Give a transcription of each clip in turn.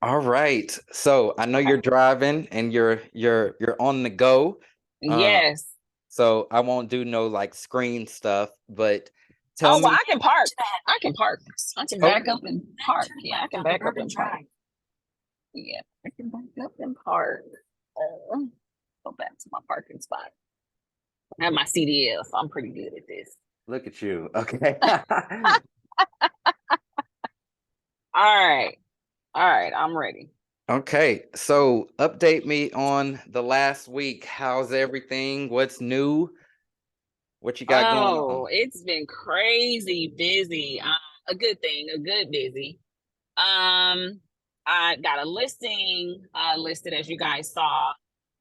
All right. So I know Okay. you're driving and you're on the go. Um, Yes. so I won't do no like screen stuff, but tell Oh, well, me. I can park. I can park. I can back up and park. Yeah, I can back up and park. Yeah, I can back up and park. Go back to my parking spot. I have my CDL, so I'm pretty good at this. Look at you. Okay. All right. All right. I'm ready. Okay. So update me on the last week. How's everything? What's new? What you got going on? Oh, it's been crazy busy. A good thing, a good busy. Um, I got a listing listed as you guys saw.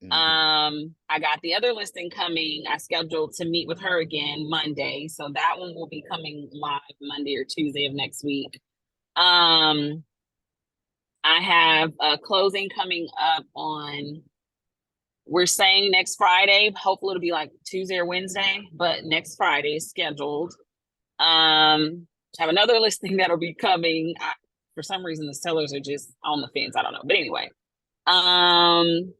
Mhm. I got the other listing coming. I scheduled to meet with her again Monday. So that one will be coming live Monday or Tuesday of next week. Um, I have a closing coming up on, we're saying next Friday. Hopefully it'll be like Tuesday or Wednesday, but next Friday is scheduled. I have another listing that'll be coming. For some reason, the sellers are just on the fence. I don't know. But anyway, um,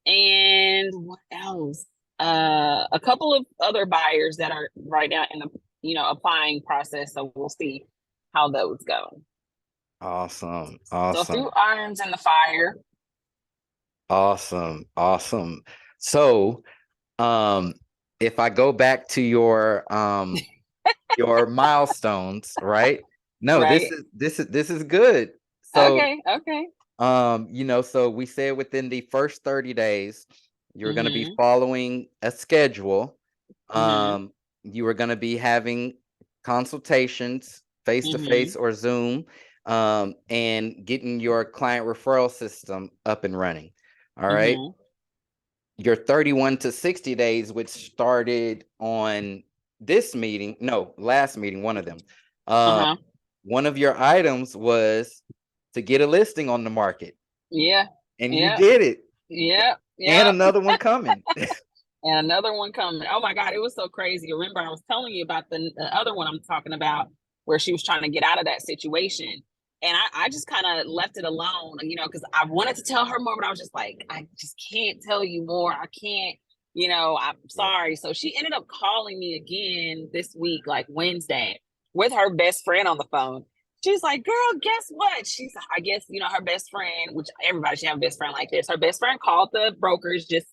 and what else? A couple of other buyers that are right now in the applying process. So we'll see how those go. Awesome. So a few Awesome. irons in the fire. Awesome. Awesome. So, um, if I go back to your milestones, right? No, this Right. is this is good. So, Okay. Okay. so we said within the first 30 days, you're going to be Mm-hmm. following a schedule. Mm-hmm. You are going to be having consultations face to Mm-hmm. face or Zoom, and getting your client referral system up and running. All right. Mm-hmm. Your 31 to 60 days, which started on this meeting, no, last meeting, one of them. Um, Uh-huh. one of your items was to get a listing on the market, Yeah. and you Yeah. did it, Yeah. and Yeah. another one coming. And another one coming. Oh my God, it was so crazy. Remember, I was telling you about the other one I'm talking about where she was trying to get out of that situation. And I just kind of left it alone, because I wanted to tell her more, but I was just like, I just can't tell you more. I can't, I'm Yeah. sorry. So she ended up calling me again this week, like Wednesday, with her best friend on the phone. She's like, girl, guess what? I guess, her best friend, which everybody should have a best friend like this. Her best friend called the brokers just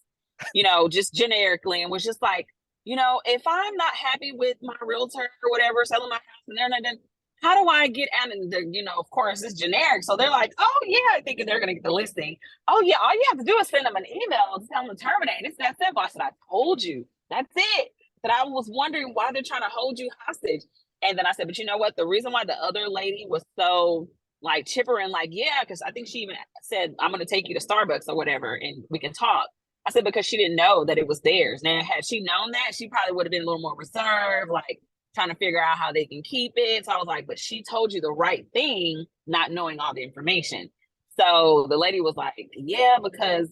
generically, and was just like, if I'm not happy with my realtor or whatever selling my house and they're not done, how do I get out? And of course, it's generic. So they're like, oh yeah, thinking they're gonna get the listing. Oh yeah, all you have to do is send them an email and tell them to terminate. It's that simple. I said, I told you. That's it. That I was wondering why they're trying to hold you hostage. And then I said, but you know what? The reason why the other lady was so like chipper and like, yeah, because I think she even said, I'm gonna take you to Starbucks or whatever and we can talk. I said, because she didn't know that it was theirs. Now, had she known that, she probably would have been a little more reserved, like trying to figure out how they can keep it. So I was like, but she told you the right thing, not knowing all the information. So the lady was like, yeah, because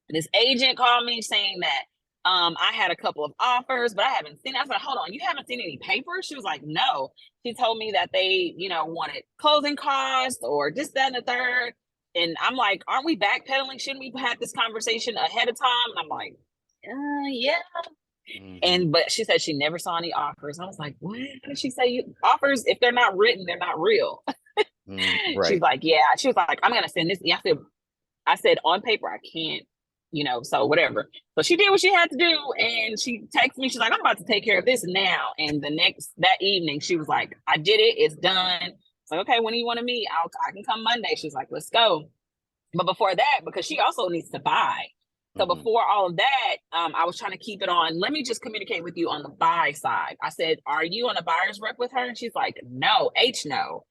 this agent called me saying that I had a couple of offers, but I haven't seen it. I said, hold on, you haven't seen any papers? She was like, no. She told me that they, wanted closing costs or this, that, and the third. And I'm like, aren't we backpedaling? Shouldn't we have this conversation ahead of time? And I'm like, yeah. Mhm. But she said she never saw any offers. I was like, what? How did she say offers? If they're not written, they're not real. She's Right. like, yeah. She was like, I'm gonna send this. Yeah, I said on paper I can't, so whatever. So she did what she had to do, and she texted me. She's like, I'm about to take care of this now. And that evening, she was like, I did it. It's done. So okay, when do you want to meet? I can come Monday. She's like, let's go. But before that, because she also needs to buy. So Mhm. before all of that, I was trying to keep it on. Let me just communicate with you on the buy side. I said, are you on a buyer's rep with her? And she's like, no, H no.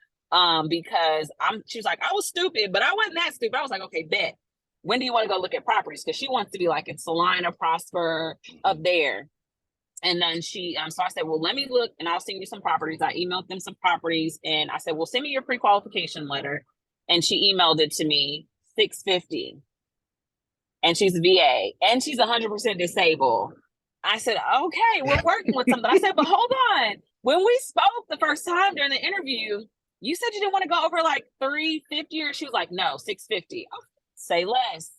Because she's like, I was stupid, but I wasn't that stupid. I was like, okay, bet. When do you want to go look at properties? Because she wants to be like in Salina, Prosper, up Mhm. there. And then so I said, well, let me look and I'll send you some properties. I emailed them some properties and I said, well, send me your pre-qualification letter. And she emailed it to me, 650. And she's a VA and she's 100% disabled. I said, okay, we're working with something. I said, but hold on. When we spoke the first time during the interview, you said you didn't want to go over like 350, or she was like, no, 650. Oh, say less.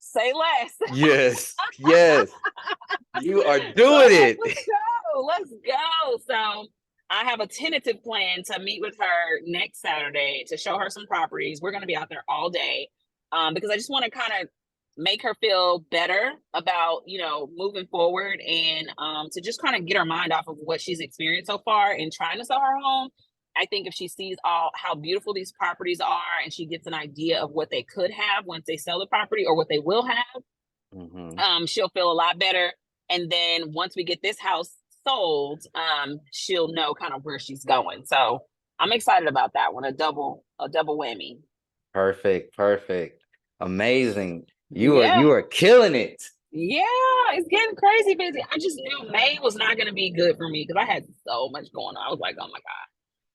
Say less. Yes, yes, you are So I'm doing like, it. let's go. Let's go. So I have a tentative plan to meet with her next Saturday to show her some properties. We're going to be out there all day, because I just want to kind of make her feel better about, moving forward, and to just kind of get her mind off of what she's experienced so far in trying to sell her home. I think if she sees all how beautiful these properties are, and she gets an idea of what they could have once they sell the property, or what they will have, she'll feel a lot better. And then once we get this house sold, she'll know kind of where she's going. So I'm excited about that one. A double whammy. Perfect, perfect, amazing. You Yeah. are killing it. Yeah, it's getting crazy busy. I just knew May was not going to be good for me because I had so much going on. I was like, oh my God,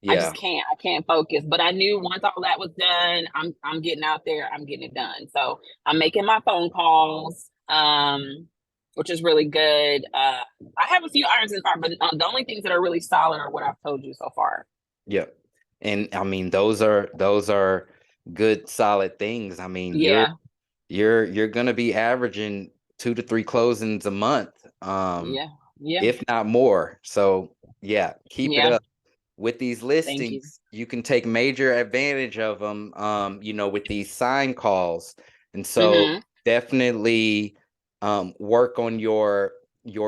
Yeah, I can't focus. But I knew once all that was done, I'm getting out there, I'm getting it done. So I'm making my phone calls, which is really good. I have a few irons in the fire, but the only things that are really solid are what I've told you so far. yeah. And I mean, those are good, solid things. I mean, Yeah, you're gonna be averaging 2 to 3 closings a month, yeah, yeah, if not more. So yeah, keep it yeah. up. With these Thank you. listings, you can take major advantage of them, with these sign calls. And so Mm-hmm. definitely work on your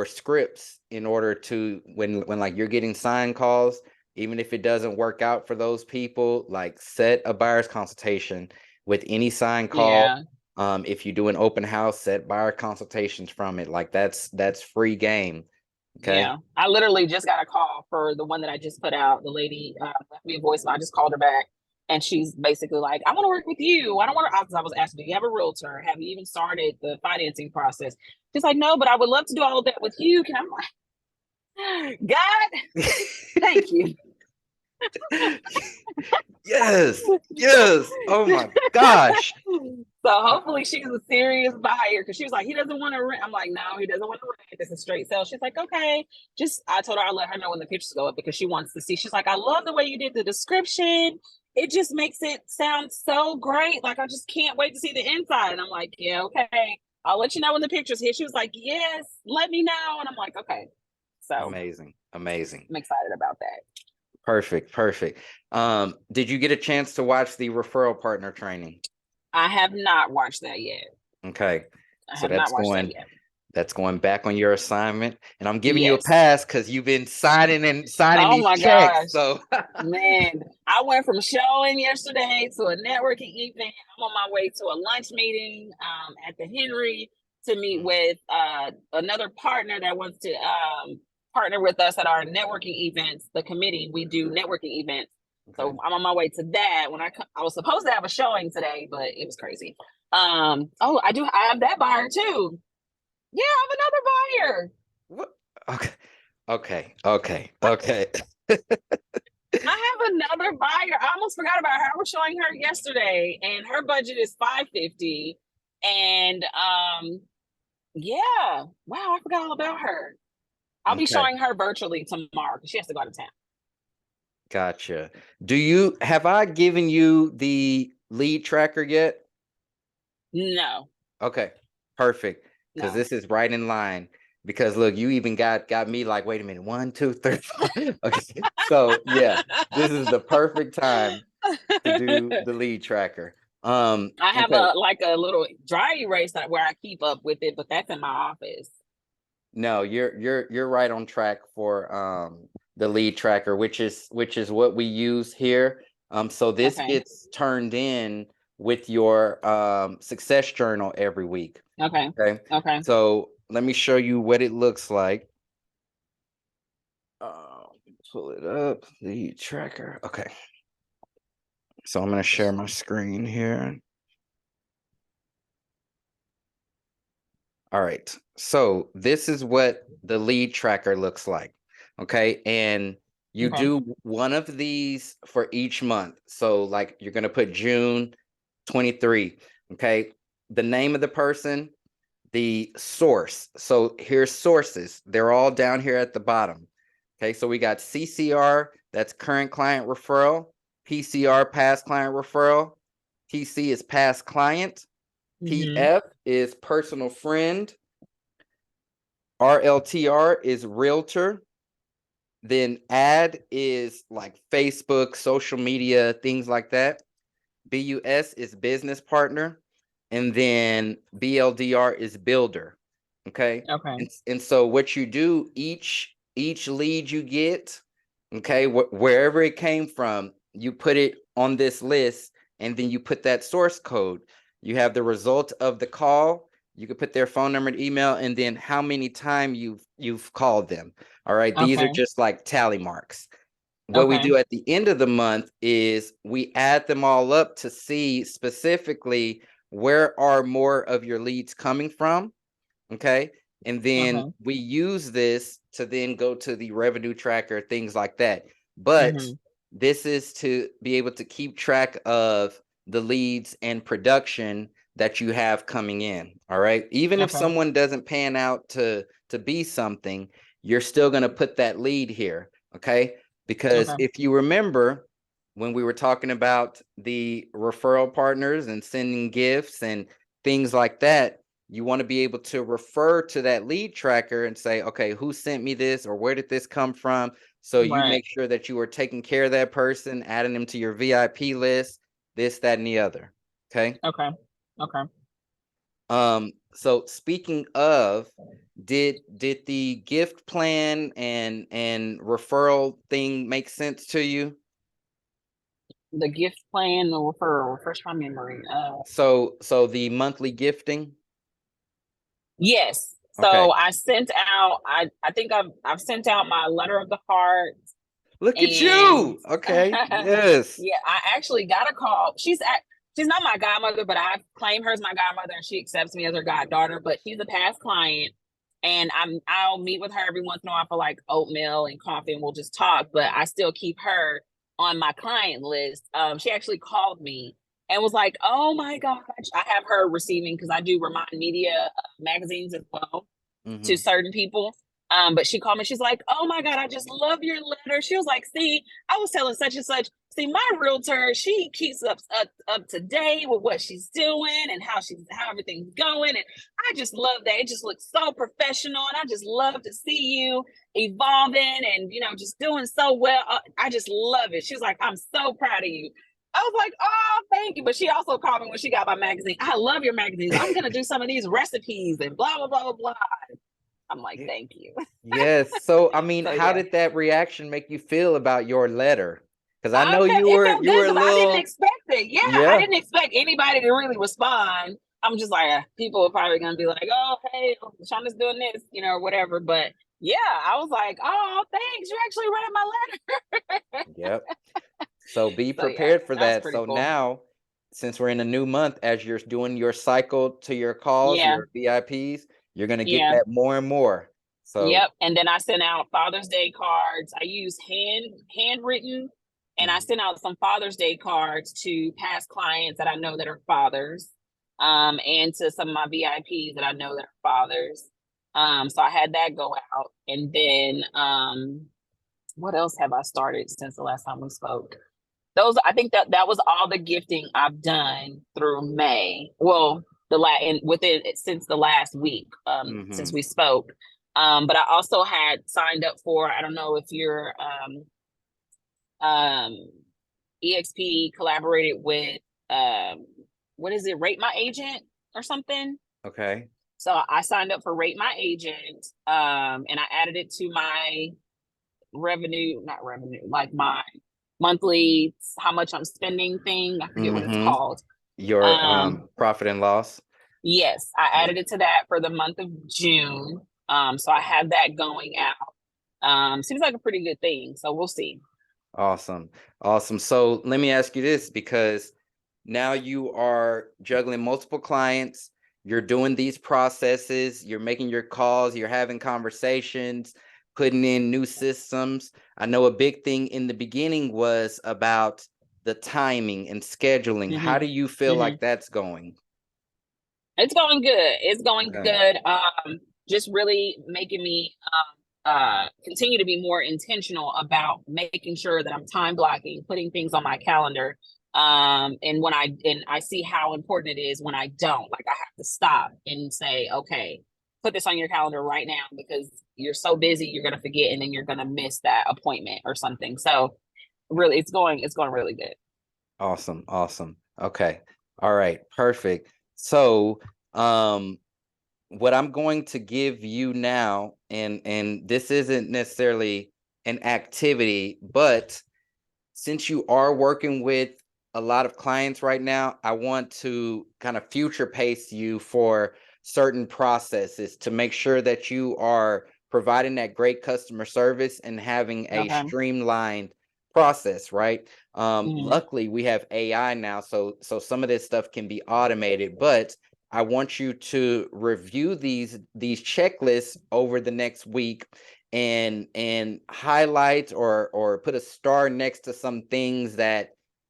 scripts in order to when like you're getting sign calls, even if it doesn't work out for those people, like set a buyer's consultation with any sign call. Yeah. If you do an open house, set buyer consultations from it. Like that's free game. Okay. Yeah, I literally just got a call for the one that I just put out. The lady left me a voicemail. I just called her back, and she's basically like, "I want to work with you. I don't want to." I was asking, "Do you have a realtor? Have you even started the financing process?" She's like, "No, but I would love to do all of that with you." Can I'm like, God, thank you. Yes, yes. Oh my gosh. So hopefully she's a serious buyer, because she was like, he doesn't want to rent. I'm like, no, he doesn't want to rent. It's a straight sale. She's like, okay. Just I told her I'll let her know when the pictures go up, because she wants to see. She's like, I love the way you did the description. It just makes it sound so great. Like, I just can't wait to see the inside. And I'm like, yeah, okay. I'll let you know when the pictures hit. She was like, yes, let me know. And I'm like, okay. So Amazing, amazing. I'm excited about that. Perfect, perfect. Did you get a chance to watch the referral partner training? I have not watched that yet. Okay. I So have not watched that yet. that's going back on your assignment. And I'm giving you a Yes. pass because you've been signing Oh these my checks. gosh. So Man, I went from showing yesterday to a networking event. I'm on my way to a lunch meeting at the Henry to meet with another partner that wants to partner with us at our networking events. The committee, we do networking events. okay. So I'm on my way to that. When I was supposed to have a showing today, but it was crazy. Oh, I have that buyer too. Yeah, I have another buyer. What? Okay. Okay. Okay. Okay. I have another buyer. I almost forgot about her. I was showing her yesterday, and her budget is 550. And yeah, wow, I forgot all about her. I'll be Okay. showing her virtually tomorrow because she has to go out of town. Gotcha. Have I given you the lead tracker yet? No, Okay, perfect. Because no. this is right in line. Because look, you even got me like, wait a minute, 1, 2, 3. 4. Okay, so yeah, this is the perfect time to do the lead tracker. I have Okay, a little dry erase where I keep up with it, but that's in my office. no, you're right on track for the lead tracker, which is what we use here. So this Okay. gets turned in with your success journal every week. Okay. Okay, Okay. so let me show you what it looks like. Pull it up, the tracker. Okay, so I'm going to share my screen here. All right, so this is what the lead tracker looks like. Okay, and you Okay. do one of these for each month. So like you're going to put June 23. Okay, the name of the person, the source. So here's sources. They're all down here at the bottom. Okay, so we got CCR, that's current client referral. PCR, past client referral. PC is past client. PF is personal friend. RLTR is realtor. Then add is like Facebook, social media, things like that. BUS is business partner. And then BLDR is builder. Okay. Okay. And so what you do, each lead you get, okay, wherever it came from, you put it on this list, and then you put that source code. You have the result of the call. You could put their phone number and email, and then how many times you've called them. All right. These are Okay. just like tally marks. What we Okay. do at the end of the month is we add them all up to see specifically where are more of your leads coming from. Okay. And then Okay. we use this to then go to the revenue tracker, things like that. But this is to be able to keep track of the leads and production that you have coming in. All right. Even if Okay. someone doesn't pan out to be something, you're still going to put that lead here. Okay. Because Okay. if you remember when we were talking about the referral partners and sending gifts and things like that, you want to be able to refer to that lead tracker and say, okay, who sent me this, or where did this come from? So you Right. make sure that you are taking care of that person, adding them to your VIP list, this, that, and the other. Okay. Okay. Okay. So speaking of, did the gift plan and referral thing make sense to you? The gift plan, the referral, refresh my memory. So the monthly gifting. Yes. Okay. So I sent out. I think I've sent out my letter of the heart, Look at and you. Okay. Yes. yeah, I actually got a call. She's not my godmother, but I claim her as my godmother, and she accepts me as her goddaughter. But she's a past client, and I'll meet with her every once in a while for like oatmeal and coffee, and we'll just talk. But I still keep her on my client list. She actually called me and was like, "Oh my gosh, I have her receiving because I do Remind Media magazines as well to Mm-hmm. certain people." But she called me. She's like, "Oh my God, I just love your letter." She was like, "See, I was telling such and such. See, my realtor, she keeps up to date with what she's doing and how everything's going, and I just love that. It just looks so professional, and I just love to see you evolving and just doing so well. I just love it." She was like, "I'm so proud of you." I was like, "Oh, thank you." But she also called me when she got my magazine. "I love your magazines. I'm gonna do some of these recipes and blah blah blah blah blah." I'm like, Yeah. "Thank you." Yes. So I mean, So how yeah, did that reaction make you feel about your letter? Because I know it felt you good were a because I didn't little, expect it. Yeah, I yeah. didn't expect anybody to really respond. I'm just like, people are probably gonna be like, "Oh, hey, Shonda's doing this," or whatever. But yeah, I was like, "Oh, thanks, you actually read my letter." Yep. So be So yeah, prepared for that was that. pretty So cool. now, since we're in a new month, as you're doing your cycle to your calls, Yeah, your VIPs, you're gonna get yeah, that more and more. So yep. And then I sent out Father's Day cards. I use handwritten, and I mhm. sent out some Father's Day cards to past clients that I know that are fathers, and to some of my VIPs that I know that are fathers. So I had that go out, and then what else have I started since the last time we spoke? Those, I think that was all the gifting I've done through May. Well, and within since the last week, since Mhm. we spoke. But I also had signed up for, I don't know if you're um EXP collaborated with what is it, Rate My Agent or something. Okay. So I signed up for Rate My Agent, and I added it to my not revenue, like my monthly how much I'm spending thing. I forget what it's Mhm. called. Your profit and loss. Yes, I Yeah. added it to that for the month of June. So I have that going out. Seems like a pretty good thing. So we'll see. Awesome. Awesome. So let me ask you this, because now you are juggling multiple clients, you're doing these processes, you're making your calls, you're having conversations, putting in new systems. I know a big thing in the beginning was about the timing and scheduling. How hmm do you feel hmm like that's going? It's going good. It's going Okay. good. Just really making me continue to be more intentional about making sure that I'm time blocking, putting things on my calendar. And when I see how important it is when I don't, like I have to stop and say, okay, put this on your calendar right now because you're so busy, you're gonna forget, and then you're gonna miss that appointment or something. So really, it's going really good. Awesome. Awesome. Okay. All right. Perfect. So, what I'm going to give you now, and this isn't necessarily an activity, but since you are working with a lot of clients right now, I want to kind of future pace you for certain processes to make sure that you are providing that great customer service and having a Okay. streamlined process, right? Hmm. Luckily, we have AI now, so some of this stuff can be automated, but I want you to review these checklists over the next week and highlight or put a star next to some things that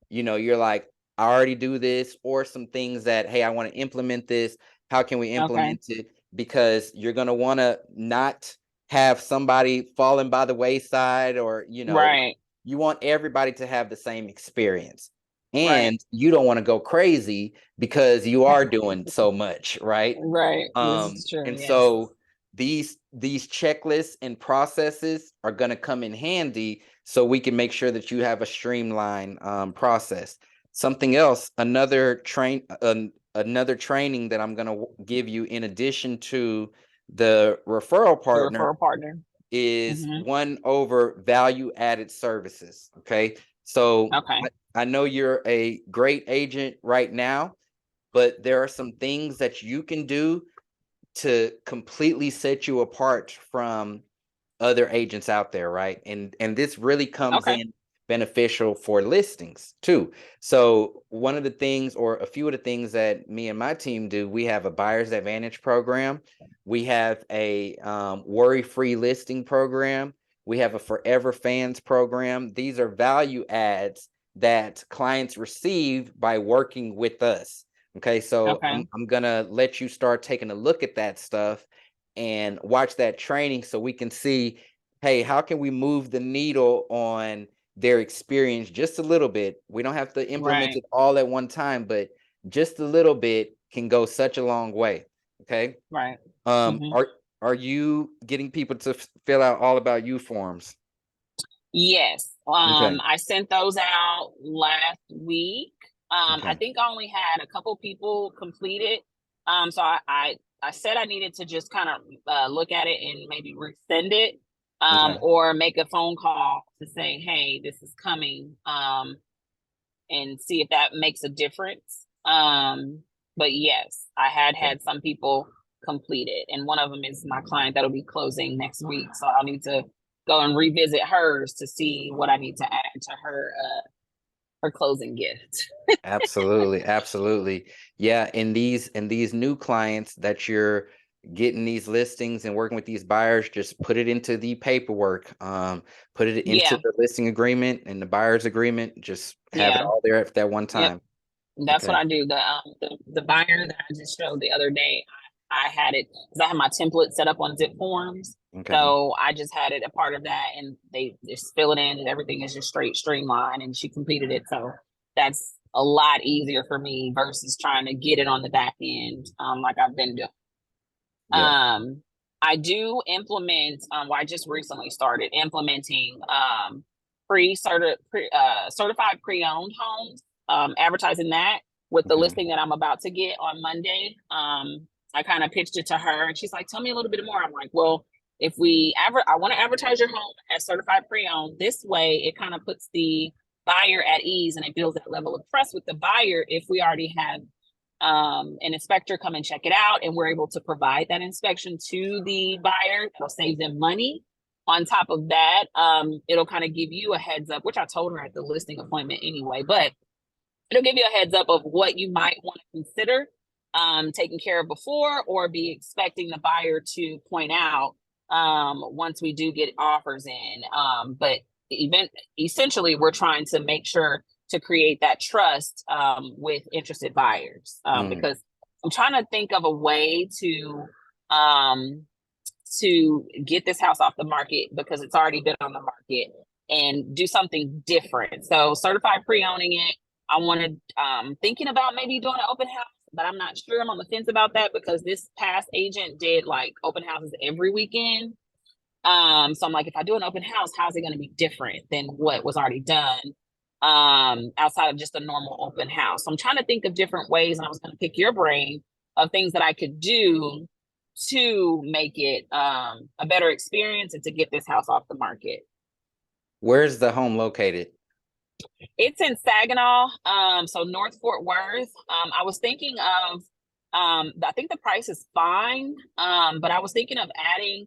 you're like, I already do this, or some things that, hey, I want to implement this. How can we Okay. implement it? Because you're going to want to not have somebody falling by the wayside, or Right. you want everybody to have the same experience, Right. and you don't want to go crazy because you are doing so much, right? Right. This is true. And Yes. so these checklists and processes are going to come in handy, so we can make sure that you have a streamlined process. Something else, another training that I'm going to give you in addition to the referral The partner referral partner. is Hmm. one over value added services. Okay. So Okay. I know you're a great agent right now, but there are some things that you can do to completely set you apart from other agents out there, right? And this really comes Okay. in beneficial for listings too. So one of the things, or a few of the things that me and my team do, we have a buyer's advantage program. We have a worry-free listing program. We have a forever fans program. These are value adds that clients receive by working with us. Okay, so Okay. I'm gonna let you start taking a look at that stuff and watch that training so we can see, hey, how can we move the needle on their experience just a little bit? We don't have to implement Right. it all at one time, but just a little bit can go such a long way. Okay. Right. Um, Hmm. are are you getting people to fill out all about you forms? Yes. Okay. I sent those out last week. I Okay. think I only had a couple people complete it. So I said I needed to just kind of look at it and maybe resend it, Okay. or make a phone call to say, hey, this is coming, and see if that makes a difference. But yes, I Okay. had some people complete it, and one of them is my client that'll be closing next week. So I'll need to go and revisit hers to see what I need to add to her closing gift. Absolutely, absolutely. Yeah, and these new clients that you're getting these listings and working with these buyers, just put it into the paperwork. Put it into Yeah, the listing agreement and the buyer's agreement. Just have it yeah, all there at that one yep. time. That's what Okay. I do. The buyer that I just showed the other day, I had it because I have my template set up on Zip Forms. Okay. So I just had it a part of that, and they just fill it in, and everything is just straight streamlined. And she completed it, so that's a lot easier for me versus trying to get it on the back end, like I've been doing. Yeah. Um, I do implement. Well, I just recently started implementing certified pre-owned homes. Advertising that with the Okay. listing that I'm about to get on Monday. I kind of pitched it to her, and she's like, "Tell me a little bit more." I'm like, "Well, if I want to advertise your home as certified pre-owned. This way, it kind of puts the buyer at ease, and it builds that level of trust with the buyer. If we already have an inspector come and check it out, and we're able to provide that inspection to the buyer, it'll save them money. On top of that, it'll kind of give you a heads up, which I told her at the listing appointment anyway, but it'll give you a heads up of what you might want to consider taking care of before, or be expecting the buyer to point out once we do get offers in. But essentially, we're trying to make sure to create that trust with interested buyers, Mm, because I'm trying to think of a way to um, to get this house off the market because it's already been on the market and do something different. So certified pre-owning it. I wanted thinking about maybe doing an open house, but I'm not sure. I'm on the fence about that because this past agent did like open houses every weekend. So I'm like, if I do an open house, how's it going to be different than what was already done outside of just a normal open house? So I'm trying to think of different ways, and I was going to pick your brain of things that I could do to make it a better experience and to get this house off the market. Where's the home located? It's in Saginaw, so North Fort Worth. I was thinking of, I think the price is fine, but I was thinking of adding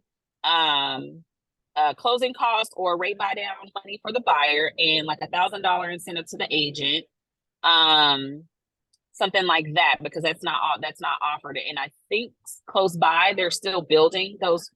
closing costs or rate buy down money for the buyer and like $1,000 incentive to the agent, something like that, because that's not offered. And I think close by they're still building those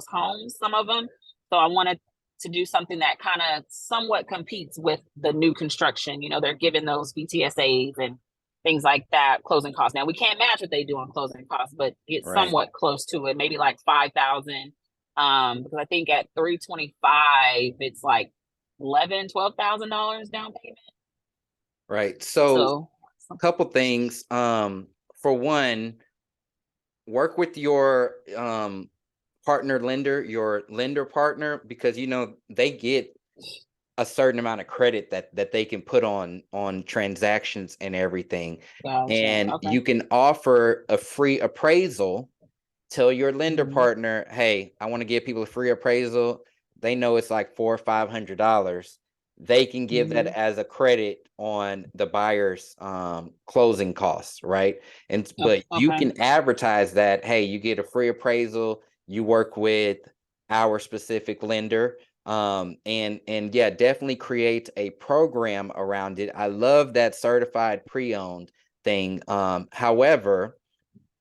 homes, some of them. So I wanted to do something that kind of somewhat competes with the new construction. You know, they're giving those BTSAs and things like that, closing costs. Now we can't match what they do on closing costs, but it's Right. somewhat close to it, maybe like 5,000. Because I think at 325, it's like $12,000 down payment. Right. So So a couple things. For one, work with your partner lender, your lender partner, because you know they get a certain amount of credit that they can put on transactions and everything. gotcha. And Okay. you can offer a free appraisal. Tell your lender Mhm. partner, hey, I want to give people a free appraisal. They know it's like $400 or $500. They can give that Mhm. as a credit on the buyer's closing costs, right? And but you Okay. can advertise that, hey, you get a free appraisal, you work with our specific lender. And yeah, definitely create a program around it. I love that certified pre-owned thing. However,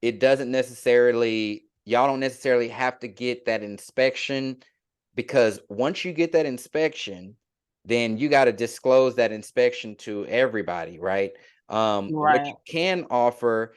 it doesn't necessarily, y'all don't necessarily have to get that inspection, because once you get that inspection, then you got to disclose that inspection to everybody, right? What you Right. can offer,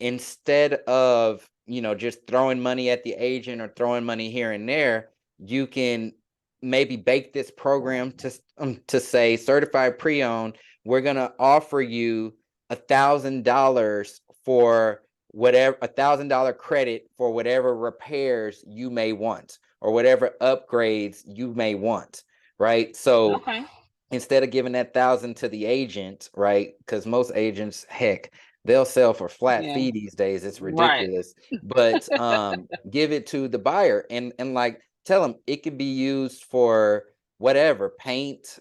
instead of, you know, just throwing money at the agent or throwing money here and there, you can maybe bake this program to say certified pre-owned. We're gonna offer you $1,000 for whatever, $1,000 credit for whatever repairs you may want or whatever upgrades you may want, right? So Okay. instead of giving that 1,000 to the agent, right? Because most agents, heck, they'll sell for flat Yeah. fee these days. It's Right. ridiculous. But give it to the buyer, and like tell them it could be used for whatever, paint,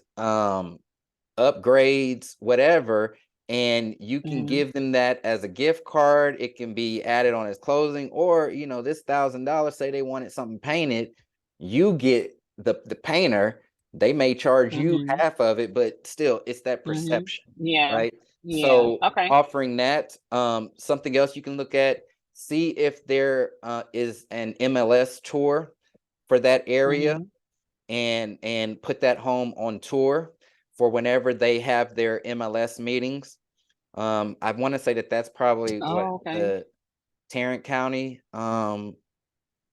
upgrades, whatever. And you can Mhm. give them that as a gift card. It can be added on as closing, or you know, this $1,000, say they wanted something painted, you get the painter. They may charge you Mhm. half of it, but still it's that Mhm. perception, Yeah. right? Yeah. So Okay. offering that, something else you can look at, see if there is an MLS tour for that area, Mhm. and put that home on tour for whenever they have their MLS meetings. I want to say that that's probably what Oh, okay. the Tarrant County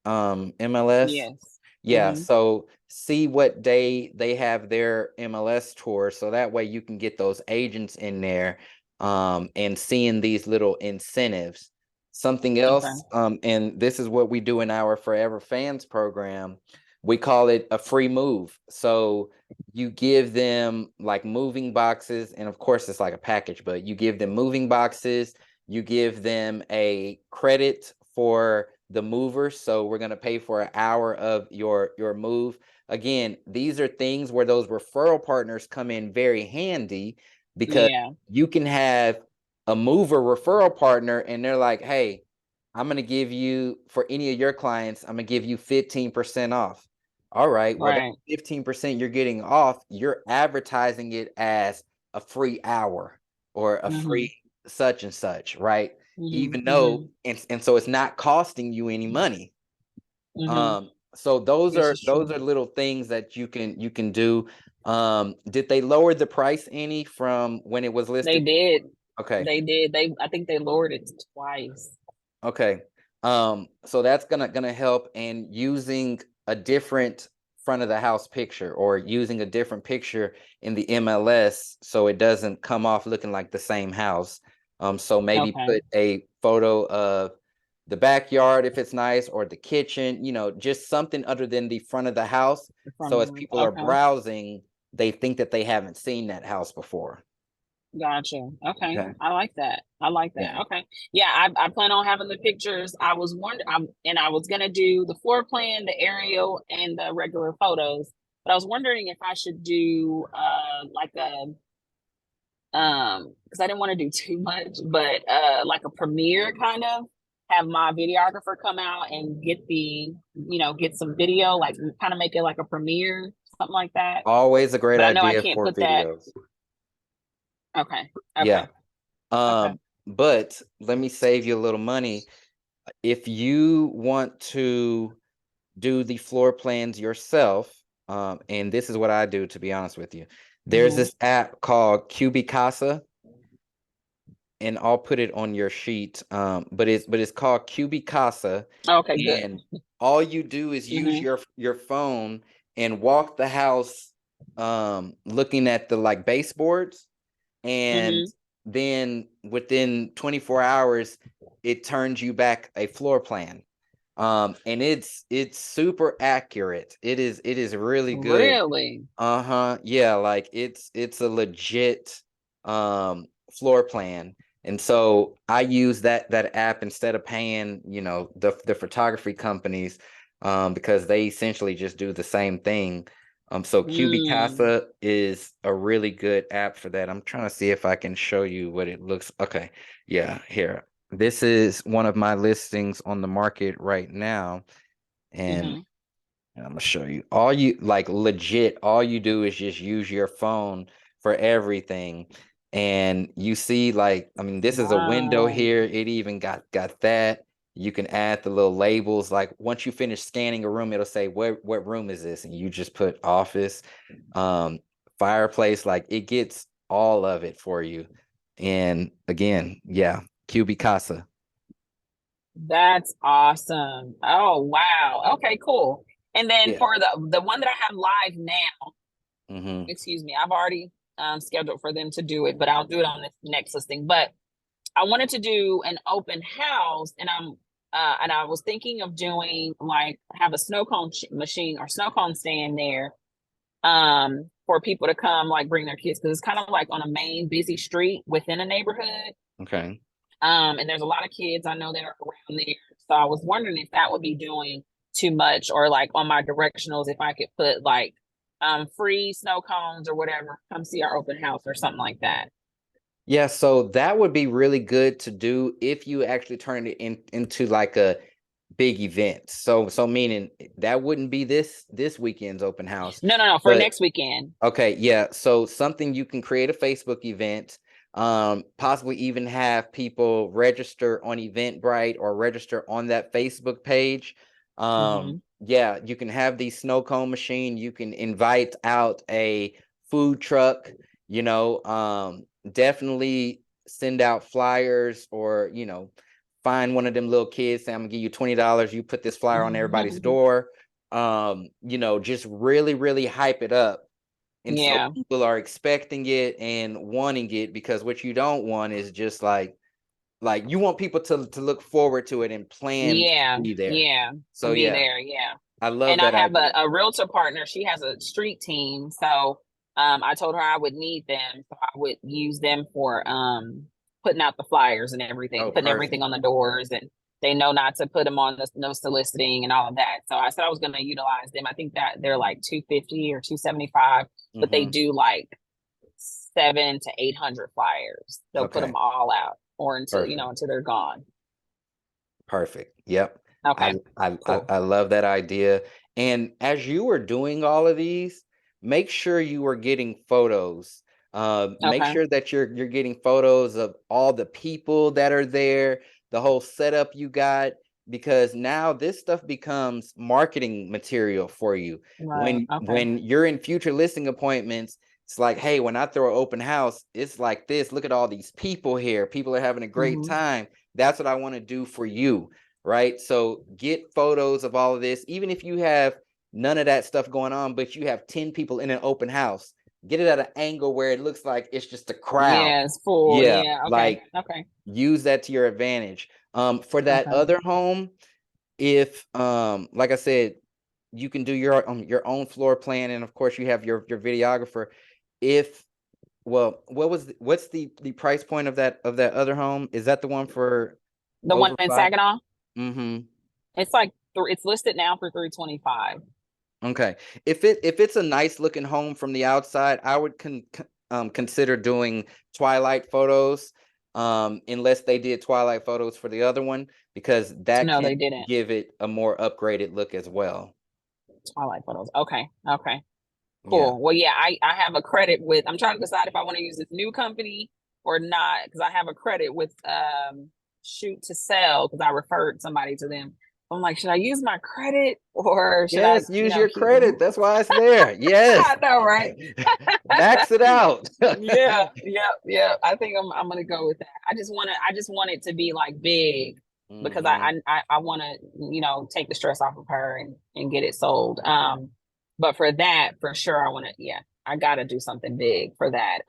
MLS. Yes. Yeah, Mhm. so see what day they have their MLS tour, so that way you can get those agents in there and seeing these little incentives. Something Okay. else, and this is what we do in our Forever Fans program. We call it a free move. So you give them like moving boxes, and of course it's like a package, but you give them moving boxes, you give them a credit for the mover. So we're going to pay for an hour of your move. Again, these are things where those referral partners come in very handy, because Yeah. you can have a mover referral partner and they're like, hey, I'm going to give you, for any of your clients, I'm going to give you 15% off. All right, well, that Right. 15% you're getting off, you're advertising it as a free hour or a Mhm. free such and such, right? Mhm. Even though, Mhm. and so it's not costing you any money. Mhm. So This is those true. are little things that you can do. Did they lower the price any from when it was They listed? did. Okay. They did. I think they lowered it twice. Okay. So that's gonna help, and using a different front of the house picture, or using a different picture in the MLS so it doesn't come off looking like the same house. So maybe Okay. put a photo of the backyard if it's nice, or the kitchen, just something other than the front of the house. From So as the people are okay. browsing, they think that they haven't seen that house before. Gotcha. Okay. Okay. I like that. I like that. Yeah. Okay. Yeah, I plan on having the pictures. I was wondering, and I was gonna do the floor plan, the aerial, and the regular photos. But I was wondering if I should do like a because I didn't want to do too much, but like a premiere kind of have my videographer come out and get some video, like kind of make it like a premiere, something like that. Always a great But I know I idea can't for put that. videos. Okay. Yeah. Okay. Okay. But let me save you a little money. If you want to do the floor plans yourself, and this is what I do, to be honest with you. There's Hmm. this app called Cubicasa, and I'll put it on your sheet. But it's called Cubicasa, Okay, good. and all you do is use Hmm. your phone and walk the house, looking at the like baseboards, and Hmm. then within 24 hours it turns you back a floor plan. And it's super accurate. It is really good. Really? Yeah, like it's a legit floor plan. And so I use that app instead of paying, the photography companies, because they essentially just do the same thing. So Mm. Cubicasa is a really good app for that. I'm trying to see if I can show you what it looks. Okay. Yeah, here. This is one of my listings on the market right now, and Hmm. I'm gonna show you. All you like legit, all you do is just use your phone for everything. And you see, like, I mean, this is a window Wow. here. It even got that. You can add the little labels. Like once you finish scanning a room, it'll say what room is this? And you just put office, um, fireplace, like it gets all of it for you. And again, yeah, Cubicasa. That's awesome. Oh, wow. Okay, cool. And then Yeah. for the one that I have live now, Hmm. excuse me, I've already scheduled for them to do it, but I'll do it on the next listing. But I wanted to do an open house, and I was thinking of doing like have a snow cone machine or snow cone stand there for people to come like bring their kids because it's kind of like on a main busy street within a neighborhood. Okay. And there's a lot of kids I know that are around there. So I was wondering if that would be doing too much, or like on my directionals if I could put like free snow cones or whatever, come see our open house or something like that. Yeah, so that would be really good to do if you actually turn it into like a big event. So meaning that wouldn't be this weekend's open house, No, no, no, for but next weekend. okay, yeah. So something you can create a Facebook event, possibly even have people register on Eventbrite or register on that Facebook page. Hmm. Yeah, you can have the snow cone machine. You can invite out a food truck, definitely send out flyers, or, find one of them little kids, say, I'm gonna give you $20. You put this flyer on everybody's door. Just really, really hype it up. And so Yeah, people are expecting it and wanting it, because what you don't want is just like you want people to look forward to it and plan to yeah, be there. yeah, So be yeah, there, yeah. I love And I that have idea. a realtor partner. She has a street team, so I told her I would need them, so I would use them for putting out the flyers and everything, Oh, putting everything perfect. on the doors, and they know not to put them on the no soliciting and all of that. So I said I was going to utilize them. I think that they're like 250 or 275, but they Hmm. do like 700 to 800 flyers. They'll put Okay, them all out, or perfect. until they're gone. Perfect. Yep. I, Okay, I I cool. I love that idea. And as you were doing all of these, make sure you were getting photos. Make Okay. sure that you're getting photos of all the people that are there, the whole setup you got, because now this stuff becomes marketing material for you. Right. Okay. When you're in future listing appointments, it's like, hey, when I throw an open house, it's like this. Look at all these people here. People are having a great Hmm. time. That's what I want to do for you, right? So get photos of all of this, even if you have none of that stuff going on, but you have 10 people in an open house. Get it at an angle where it looks like it's just a crowd. Yeah, it's full. Yeah, Yeah. Okay. like Okay. use that to your advantage. For that Okay. other home, if like I said, you can do your own floor plan, and of course you have your videographer. If what's the price point of that other home? Is that the one for The one over in 5? Saginaw, Mm-hmm. it's like it's listed now for 325. Okay. If it's a nice looking home from the outside, I would consider doing twilight photos, unless they did twilight photos for the other one, because that No, can they didn't. give it a more upgraded look as well. Twilight photos. Okay. Okay. Yeah. Cool. Well, yeah, I have a credit with. I'm trying to decide if I want to use this new company or not because I have a credit with Shoot to Sell because I referred somebody to them. I'm like, should I use my credit or should I, Yes, use your keep? credit. That's why it's there. Yes. I know, right? Max it out. Yeah, yeah, yeah. I think I'm gonna go with that. I just want it to be like big because Hmm. I want to take the stress off of her and get it sold. But for that, for sure, I want to. Yeah, I got to do something big for that.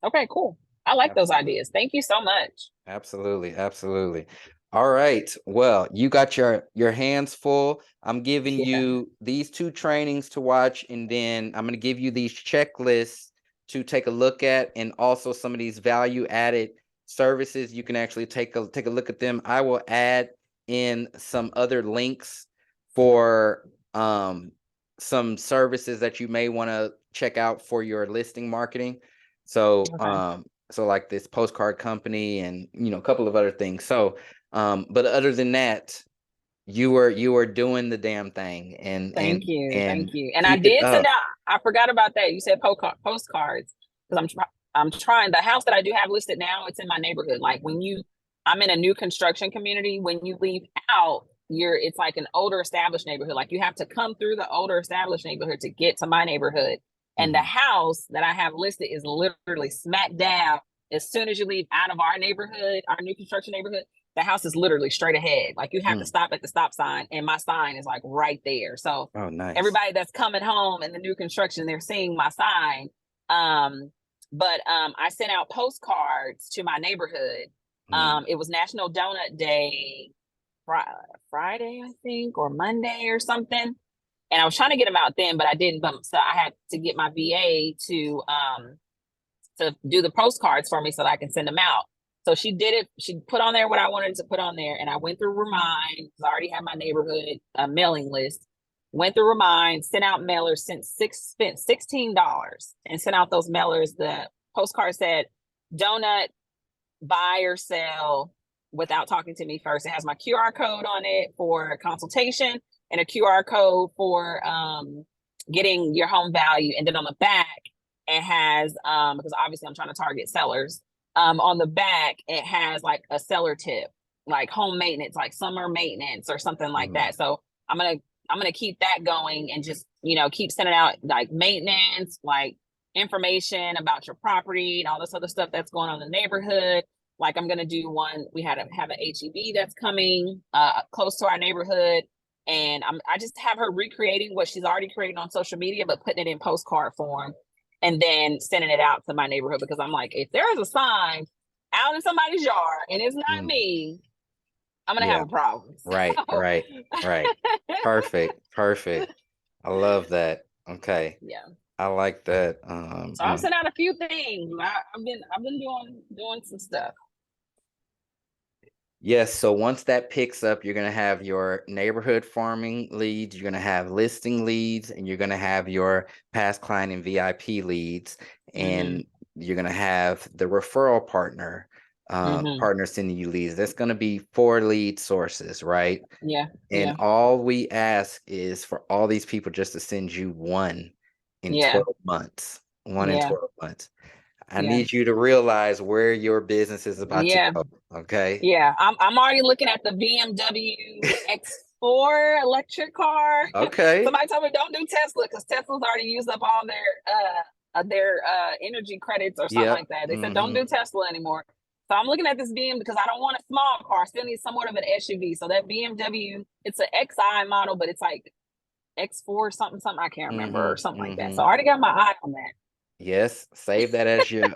Okay, cool. I like those Absolutely. ideas. Thank you so much. Absolutely, absolutely. All right. Well, you got your hands full. I'm giving Yeah. you these 2 trainings to watch, and then I'm going to give you these checklists to take a look at, and also some of these value added services. You can actually take a look at them. I will add in some other links for some services that you may want to check out for your listing marketing. So Okay. so like this postcard company, and a couple of other things. So but other than that, you were doing the damn thing, Thank you. Thank and you. And I keep it did send up. out, I forgot about that. You said postcards because I'm trying the house that I do have listed now, it's in my neighborhood. Like I'm in a new construction community. When you leave out, it's like an older established neighborhood. Like you have to come through the older established neighborhood to get to my neighborhood. And the Mhm. house that I have listed is literally smack down as soon as you leave out of our neighborhood, our new construction neighborhood. The house is literally straight ahead. Like you have to Mm. stop at the stop sign, and my sign is like right there. So Oh, nice. everybody that's coming home in the new construction, they're seeing my sign. But I sent out postcards to my neighborhood. Yeah. It was National Donut Day Friday, I think, or Monday or something. And I was trying to get them out then, but I didn't. So I had to get my VA to do the postcards for me so that I can send them out. So she did it. She put on there what I wanted to put on there, and I went through Remind because I already had my neighborhood mailing list. Went through Remind, sent out mailers, spent $16 and sent out those mailers. The postcard said, "Donut, buy or sell without talking to me first." It has my QR code on it for consultation and a QR code for getting your home value. And then on the back, it has because obviously I'm trying to target sellers. On the back, it has like a seller tip, like home maintenance, like summer maintenance or something like Mhm. that. So I'm gonna keep that going and just keep sending out like maintenance, like information about your property and all this other stuff that's going on in the neighborhood. Like I'm gonna do one. We have an HEB that's coming close to our neighborhood, and I just have her recreating what she's already created on social media, but putting it in postcard form, and then sending it out to my neighborhood because I'm like, if there is a sign out in somebody's yard and it's not Mm. me, I'm gonna have Yeah. a problem. Right, So, right, right. Perfect, perfect. I love that. Okay. yeah. I like that. So I've sent out a few things. I've been doing some stuff. Yes, so once that picks up, you're going to have your neighborhood farming leads, you're going to have listing leads, and you're going to have your past client and VIP leads, Mm-hmm. and you're going to have the referral partner Mm-hmm. partner sending you leads. That's going to be 4 lead sources, right? Yeah. And Yeah. all we ask is for all these people just to send you one in Yeah. 12 months. One in Yeah. 12 months. I Yeah. need you to realize where your business is about to Yeah. go, okay? Yeah. I'm already looking at the BMW X4 electric car. Okay. Somebody told me don't do Tesla because Tesla's already used up all their energy credits or something Yep. like that. They said don't Mhm. do Tesla anymore. So I'm looking at this BM because I don't want a small car. I still need somewhat of an SUV. So that BMW, it's an XI model, but it's like X4 something, I can't remember, or something like that. So I already got my eye on that. Yes, save that as your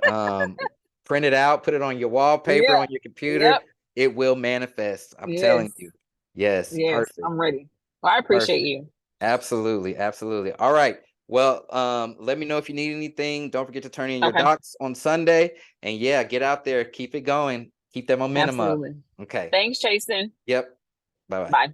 print it out, put it on your wallpaper Yeah. on your computer. Yep. It will manifest. I'm telling Yes. you. Yes, Yes. perfect. I'm ready. Well, I appreciate Perfect. you. Absolutely, absolutely. All right. Well, let me know if you need anything. Don't forget to turn in your Okay. docs on Sunday. And yeah, get out there, keep it going, keep that momentum up. Absolutely. Okay. Thanks, Jason. Yep. Bye-bye. Bye.